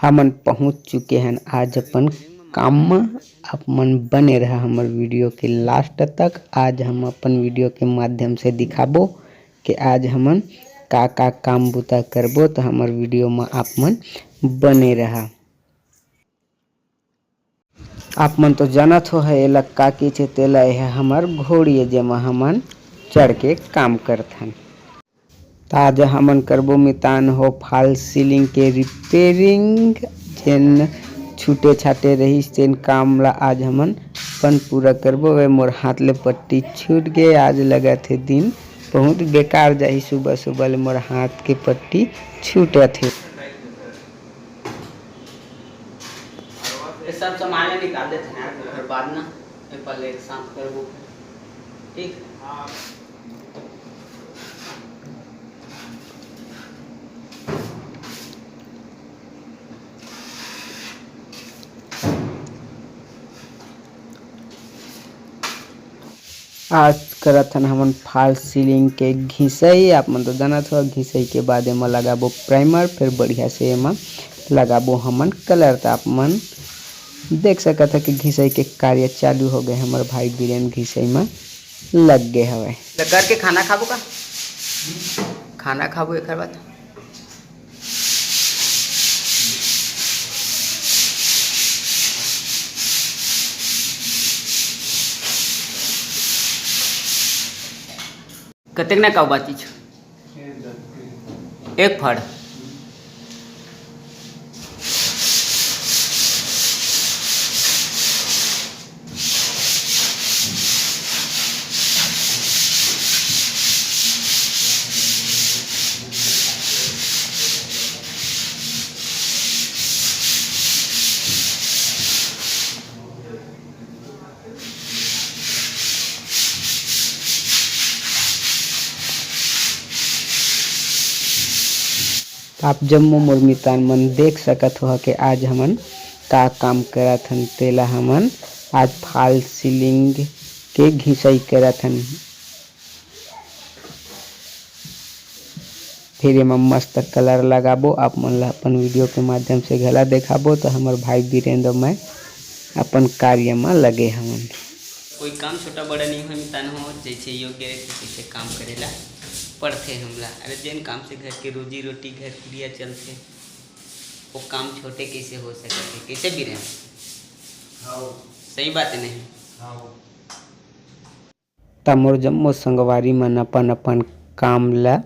हमन पहुँच चुके हैं आज अपन काम में। आप मन बने रहा हमर वीडियो के लास्ट तक। आज हम अपन वीडियो के माध्यम से दिखाबो कि आज हमन का काम बुता करबो, तो हमर वीडियो में आप मन बने रहा। आप मन तो जानत हो है एला का कीचे, तेला है हमर घोड़ी जेमा हमन चढ़ के काम करथन। आज हमन करबो मितान हो फॉल सीलिंग के रिपेयरिंग, जेन छूटे छाटे रही तेन काम ला आज हमन अपन पूरा करबो। वे मोर हाथ ले पट्टी छूट गए, आज लगा थे दिन बहुत बेकार जाही। सुबह सुबह ले मोर हाथ के पट्टी छूटा थे। ये सब सामान निकाल देते हैं फिर बाद ना पहले एक साथ करबो, ठीक। आज करथन हमन फॉल सीलिंग के घिसई। आप मन तो जानत हो घिसई के बाद एमा लगाबो प्राइमर, फिर बढ़िया से एमा लगाबो हमन कलर। तो आप मन देख सकत है कि घिसई के कार्य चालू हो गए। हमारे भाई बीरेन घिसई में लग गए हवे। तो करके खाना खाबो का? खाना खाबो एक बात। कतेक ना का बात चीज एक फड़ आप जम्मू मुर्मितान मन देख सकत हो कि आज हमन का काम करत हन। तेला हमन आज फॉल सीलिंग के घिसई करत हन। फिर एमा मस्त कलर लगाबो। आप मन ला अपन वीडियो के माध्यम से घला देखाबो। तो हमार भाई वीरेंद्र मैं अपन कार्य में लगे हमन। कोई काम छोटा बड़ा नहीं हो मितान हो, जैसे योग्य तैसे काम करेला पड़थे हमला। अरे जेन काम से घर के रोजी रोटी घर क्रिया चलथे, वो काम छोटे कैसे हो सकते, कैसे भी रहे। सही बात नहीं। तमोर जम्मो संगवारी मन अपन अपन काम ला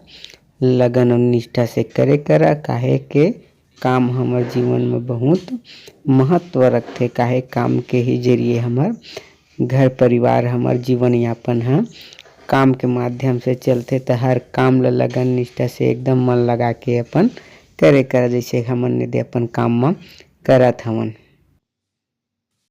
लगन और निष्ठा से करे करा। काहे के काम हमार जीवन में बहुत महत्व रखते। काहे काम के ही जरिए हमार घर परिवार हमार जीवन यापन है काम के माध्यम से चलते। तो हर काम ला लगन निष्ठा से एकदम मन लगा के अपन करे कर, जैसे हमन ने दे अपन काम में करत हमन।